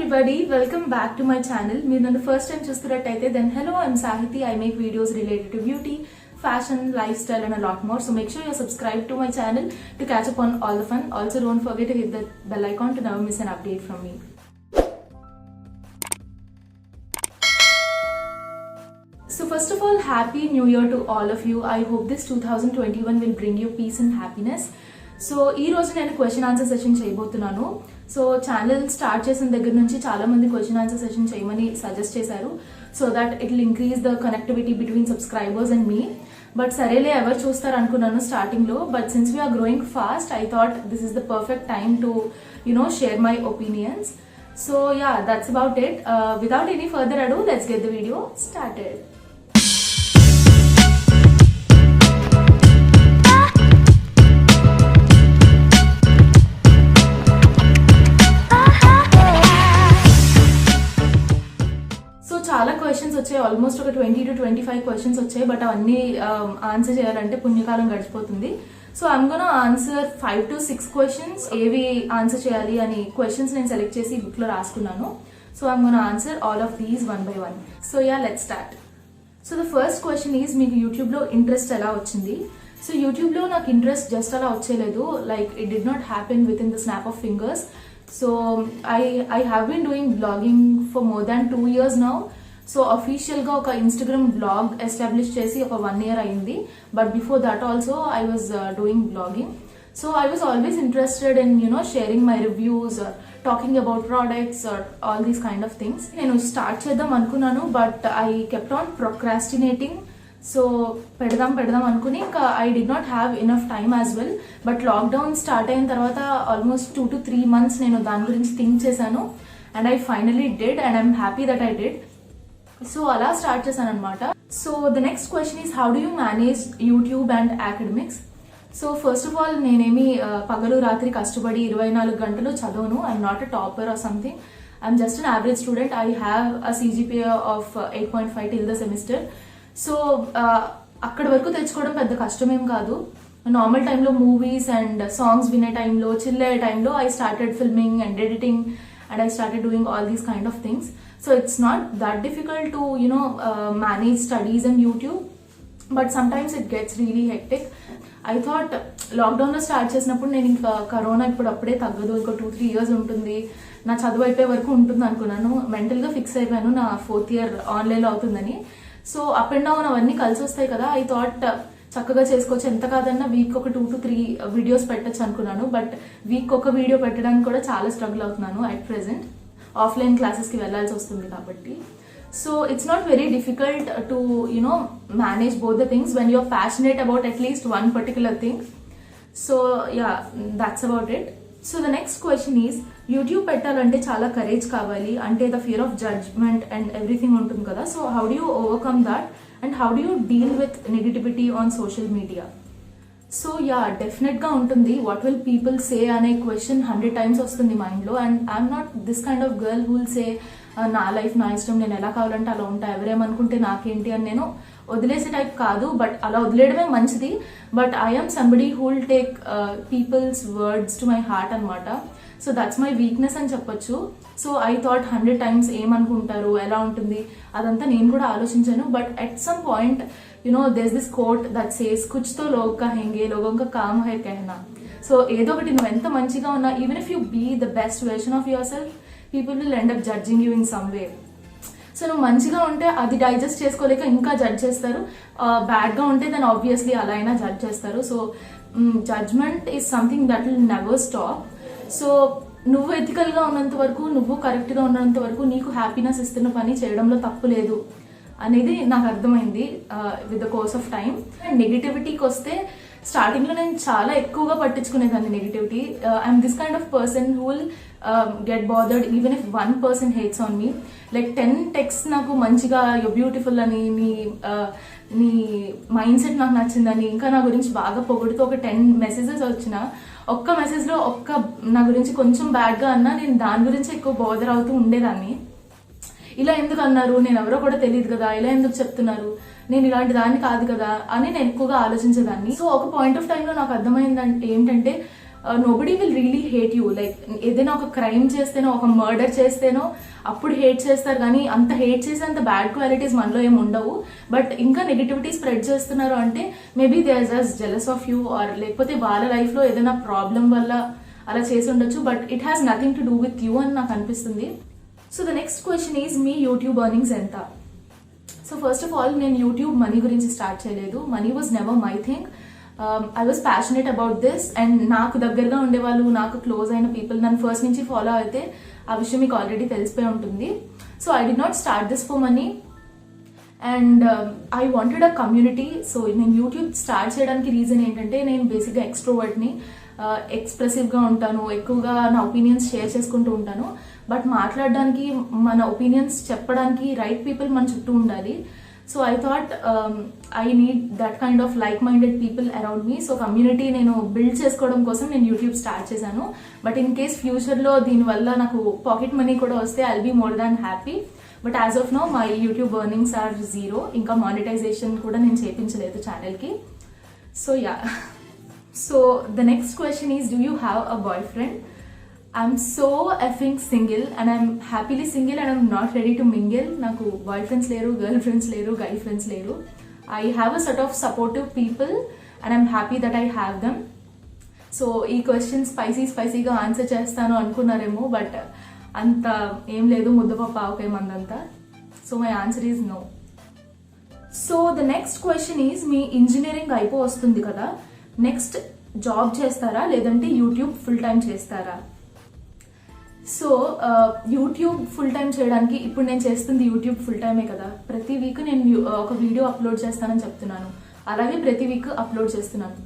everybody, welcome back to my channel. Meer nannu first time chusturattaithe then hello, I'm Sahiti. I make videos related to beauty, fashion, lifestyle and a lot more. So make sure you're subscribed to my channel to catch up on all the fun. Also don't forget to hit the bell icon to never miss an update from me. So first of all, happy new year to all of you. I hope this 2021 will bring you peace and happiness. So ఈ రోజు నేను question answer session చేయబోతున్నాను. So channel start చేసిన దగ్గర నుంచి చాలా మంది question answer session చేయమని సజెస్ట్ చేశారు, so that it will increase the connectivity between subscribers and me. But సరేలే ఎవరు చూస్తారు అనుకున్నాను స్టార్టింగ్ లో, but since we're growing fast I thought this is the perfect time to share my opinions. So yeah, that's about it. Without any further ado, let's get the video started. చాలా questions వచ్చాయి, almost ఒక 20 to 25 questions వచ్చాయి. But అవన్నీ answer చేయాలంటే పుణ్యకాలం గడిచిపోతుంది. So I'm gonna answer 5 to 6 questions. ఏవి answer చేయాలి అని క్వశ్చన్స్ నేను సెలెక్ట్ చేసి బుక్ లో రాసుకున్నాను. So I'm gonna answer all of these one by one. So yeah, let's start. So the first question is, మీకు యూట్యూబ్ లో ఇంట్రెస్ట్ ఎలా వచ్చింది? సో యూట్యూబ్ లో నాకు ఇంట్రెస్ట్ జస్ట్ అలా వచ్చేలేదు. Like it did not happen with in the snap of fingers. So I have been doing blogging for more than 2 years now. So official గా ఒక ఇన్స్టాగ్రామ్ బ్లాగ్ ఎస్టాబ్లిష్ చేసి ఒక 1 year అయింది. But before that also I was doing blogging. So I was always interested in sharing my reviews, talking about products, all these kind of things. నేను start చేద్దాం అనుకున్నాను, but I kept on procrastinating. So పెడదాం అనుకుని ఇంకా I did not have enough time as well. But lockdown start అయిన తర్వాత almost 2 to 3 months నేను దాని గురించి థింక్ చేశాను, and I finally did, and I'm happy that I did. So అలా స్టార్ట్ చేశాను అనమాట. So the next question is, how do you manage YouTube and academics? So first of all, నేనేమి పగలు రాత్రి కష్టపడి 24 గంటలు చదవను. I'm not a topper or something. I'm just an average student. I have a CGPA of 8.5 till the semester. So అక్కడి వరకు తెచ్చుకోవడం పెద్ద కష్టమేం కాదు. నార్మల్ టైంలో మూవీస్ అండ్ సాంగ్స్ వినే టైంలో, చిల్ అయ్యే టైంలో I started filming and editing, and I started doing all these kind of things. So it's not that difficult to manage studies and YouTube, but sometimes it gets really hectic. I thought lockdown లో start చేసినప్పుడు నేను ఇంకా corona ఇప్పుడు అప్పుడే తగ్గదు, ఇంకో 2-3 years ఉంటుంది, నా చదువు అయిపోయే వరకు ఉంటుంది అనుకున్నాను. మెంటల్ గా ఫిక్స్ అయిపోయాను నా 4th year ఆన్లైన్ లో అవుతుందని. సో అప్ అండ్ డౌన్ అవన్నీ కలిసి వస్తాయి కదా. ఐ థాట్ చక్కగా చేసుకోవచ్చు, ఎంత కాదన్నా వీక్ ఒక 2 to 3 వీడియోస్ పెట్టచ్చు అనుకున్నాను. బట్ వీక్ ఒక వీడియో పెట్టడానికి కూడా చాలా స్ట్రగుల్ అవుతున్నాను అట్ ప్రెసెంట్. ఆఫ్లైన్ క్లాసెస్కి వెళ్లాల్సి వస్తుంది కాబట్టి. So it's not very difficult to manage both the things when you're passionate about at least one particular thing. So yeah, that's about it. So the next question is, YouTube పెట్టాలంటే చాలా courage కావాలి, అంటే the fear of judgement and everything ఉంటుంది కదా. So how do you overcome that and how do you deal with negativity on social media? So yeah, definite గా ఉంటుంది. What will people say అనే question 100 times వస్తుంది mind లో. And I'm not this kind of girl who will say నా life నా ఇష్టం, నేను ఎలా కావాలంటే అలా ఉంటా, ఎవరేమనుకుంటే నాకేంటి అని నేను వదిలేసే టైప్ కాదు. బట్ అలా వదిలేయడమే మంచిది. But I'm somebody who will take people's words to my heart అనమాట. సో దట్స్ మై వీక్నెస్ అని చెప్పొచ్చు. సో ఐ థాట్ 100 times ఏమనుకుంటారు, ఎలా ఉంటుంది, అదంతా నేను కూడా ఆలోచించాను. But at some point there's this quote that says, కుచ్ తో లోగ్ కహెంగే లోగోं का काम है कहना. సో ఏదో ఒకటి, నువ్వు ఎంత మంచిగా ఉన్నా, even if you be the best version of yourself, people will end up judging you in some way. So నువ్వు మంచిగా ఉంటే అది డైజెస్ట్ చేసుకోలేక ఇంకా జడ్జ్ చేస్తారు. బ్యాడ్ గా ఉంటే దాన్ని ఆబ్వియస్లీ అలా అయినా జడ్జ్ చేస్తారు. So judgement is something that will never stop. So నువ్వు ఎథికల్ గా ఉన్నంత వరకు, నువ్వు కరెక్ట్ గా ఉన్నంత వరకు నీకు హ్యాపీనెస్ ఇస్తున్న పని చేయడంలో తప్పు లేదు అనేది నాకు అర్థమైంది with the course of time. And నెగిటివిటీకి వస్తే, స్టార్టింగ్ లో నేను చాలా ఎక్కువగా పట్టించుకునేదాన్ని negativity. I'm this kind of person who will get bothered even if 1 person hates on me. Like 10 texts నాకు మంచిగా యూ బ్యూటిఫుల్ అని, నీ మైండ్ సెట్ నాకు నచ్చిందని, ఇంకా నా గురించి బాగా పొగుడుతూ ఒక 10 messages వచ్చినా, ఒక్క మెసేజ్ లో నా గురించి కొంచెం బ్యాడ్ గా అన్నా నేను దాని గురించి ఎక్కువ బోదర్ అవుతూ ఉండేదాన్ని. ఇలా ఎందుకు అన్నారు, నేను ఎవరో కూడా తెలియదు కదా, ఇలా ఎందుకు చెప్తున్నారు, నేను ఇలాంటి దాన్ని కాదు కదా అని నేను ఎక్కువగా ఆలోచించేదాన్ని. సో ఒక పాయింట్ ఆఫ్ టైంలో నాకు అర్థమైందంటే ఏంటంటే, nobody will really hate you. Like ఏదైనా ఒక క్రైమ్ చేస్తేనో ఒక మర్డర్ చేస్తేనో అప్పుడు హేట్ చేస్తారు, కానీ అంత హేట్ చేసే అంత బ్యాడ్ క్వాలిటీస్ మనలో ఏమి ఉండవు. బట్ ఇంకా నెగిటివిటీ స్ప్రెడ్ చేస్తున్నారు అంటే maybe they are just jealous of you, or లేకపోతే వాళ్ళ లైఫ్లో ఏదైనా ప్రాబ్లం వల్ల అలా చేసి ఉండొచ్చు. But it has nothing to do with you అని నాకు అనిపిస్తుంది. So the next question is మీ యూట్యూబ్ ఎర్నింగ్స్ ఎంత? సో ఫస్ట్ ఆఫ్ ఆల్ నేను యూట్యూబ్ మనీ గురించి స్టార్ట్ చేయలేదు. Money was never my thing. I was passionate about this. And నాకు దగ్గరగా ఉండేవాళ్ళు, నాకు క్లోజ్ అయిన పీపుల్ నన్ను ఫస్ట్ నుంచి ఫాలో అయితే ఆ విషయం మీకు ఆల్రెడీ తెలిసిపోయి ఉంటుంది. So I did not start this for money and I wanted a community. So నేను యూట్యూబ్ స్టార్ట్ చేయడానికి రీజన్ ఏంటంటే నేను బేసిక్గా ఎక్స్ట్రోవర్ట్ని, ఎక్స్ప్రెసివ్గా ఉంటాను, ఎక్కువగా నా ఒపీనియన్స్ షేర్ చేసుకుంటూ ఉంటాను. బట్ మాట్లాడడానికి, మన ఒపీనియన్స్ చెప్పడానికి రైట్ పీపుల్ మన చుట్టూ ఉండాలి. So I thought I need that kind of like minded people around me. So community నేను బిల్డ్ చేసుకోవడం కోసం నేను యూట్యూబ్ స్టార్ట్ చేశాను. బట్ ఇన్ కేస్ ఫ్యూచర్లో దీనివల్ల నాకు పాకెట్ మనీ కూడా వస్తే I'll be more than happy. But as of now my YouTube earnings are zero. ఇంకా మానిటైజేషన్ కూడా నేను చేయించలేదు ఛానల్కి. So yeah. So the next question is, do you have a boy friend? I'm so effing single and I'm happily single and I'm not ready to mingle. నాకు bye friends లేరు, girl friends లేరు, గై friends లేరు. I have a set of supportive people and I'm happy that I have them. So ఈ question స్పైసీగా answer చేస్తాను అనుకున్నారేమో, but అంత ఏం లేదు, ముద్దపప్పు ఆవకేమందంతా. So my answer is no. So the next question is, మీ ఇంజనీరింగ్ అయిపో వస్తుంది కదా, నెక్స్ట్ జాబ్ చేస్తారా లేదంటే యూట్యూబ్ ఫుల్ టైం చేస్తారా? సో యూట్యూబ్ ఫుల్ టైం చేయడానికి ఇప్పుడు నేను చేస్తుంది యూట్యూబ్ ఫుల్ టైమే కదా. ప్రతి వీక్ నేను ఒక వీడియో అప్లోడ్ చేస్తానని చెప్తున్నాను, అలాగే ప్రతి వీక్ అప్లోడ్ చేస్తున్నాను.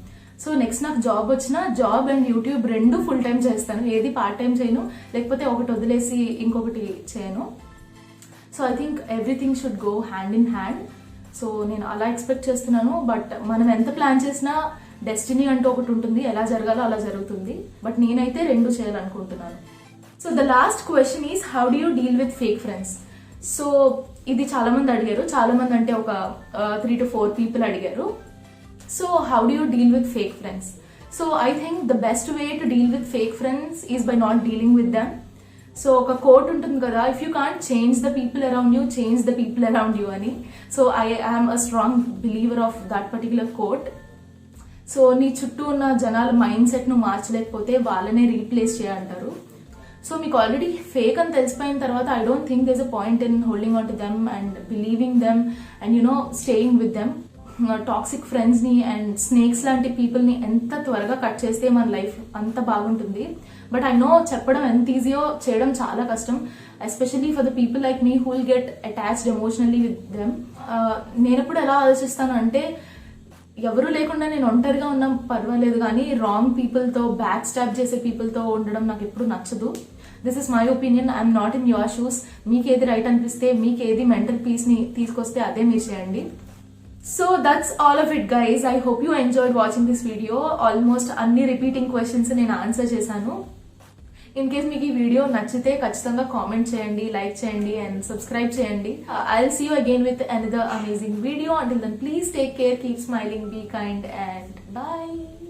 సో నెక్స్ట్ నాకు జాబ్ వచ్చినా జాబ్ అండ్ యూట్యూబ్ రెండు ఫుల్ టైం చేస్తాను. ఏది పార్ట్ టైం చేయను, లేకపోతే ఒకటి వదిలేసి ఇంకొకటి చేయను. So I think everything should go hand in hand. So నేను అలా ఎక్స్పెక్ట్ చేస్తున్నాను. బట్ మనం ఎంత ప్లాన్ చేసినా డెస్టినీ అంటూ ఒకటి ఉంటుంది, ఎలా జరగాలో అలా జరుగుతుంది. బట్ నేనైతే రెండు చేయాలనుకుంటున్నాను. So the last question is, how do you deal with fake friends? So ఇది చాలా మంది అడిగారు, చాలా మంది అంటే ఒక 3 to 4 పీపుల్ అడిగారు. So how do you deal with fake friends? So I think the best way to deal with fake friends is by not dealing with them. So ఒక కోట్ ఉంటుంది కదా, if you can't change the people around you, change the people around you అని. So I am a strong believer of that particular quote. So నీ చుట్టూ ఉన్న జనాల mind సెట్ను మార్చలేకపోతే వాళ్ళనే రీప్లేస్ చేయంటారు. సో మీకు ఆల్రెడీ ఫేక్ అని తెలిసిపోయిన తర్వాత I don't think there is a point in holding on to them and believing them and you know staying with them. Toxic ఫ్రెండ్స్ని అండ్ స్నేక్స్ లాంటి పీపుల్ని ఎంత త్వరగా కట్ చేస్తే మన లైఫ్ అంత బాగుంటుంది. బట్ ఐ నో చెప్పడం ఎంత ఈజీయో చేయడం చాలా కష్టం, especially for the people like me who will get attached emotionally with them. నేను ఎప్పుడు ఎలా ఆలోచిస్తాను అంటే, ఎవరు లేకుండా నేను ఒంటరిగా ఉన్నా పర్వాలేదు, కానీ రాంగ్ పీపుల్తో, బ్యాక్ స్టాప్ చేసే పీపుల్తో ఉండడం నాకు ఎప్పుడు నచ్చదు. This is my opinion. I'm not in your shoes. మీకు ఏది రైట్ అనిపిస్తే, మీకు ఏది మెంటల్ పీస్ని తీసుకొస్తే అదే మీరు చేయండి. So that's all of it guys. I hope you enjoyed watching this video. Almost అన్ని రిపీటింగ్ క్వశ్చన్స్ నేను ఆన్సర్ చేశాను. ఇన్ కేస్ మీకు ఈ వీడియో నచ్చితే ఖచ్చితంగా కామెంట్ చేయండి, లైక్ చేయండి అండ్ సబ్స్క్రైబ్ చేయండి. I will see you again with another amazing video. Until then, please take care, keep smiling, be kind and bye.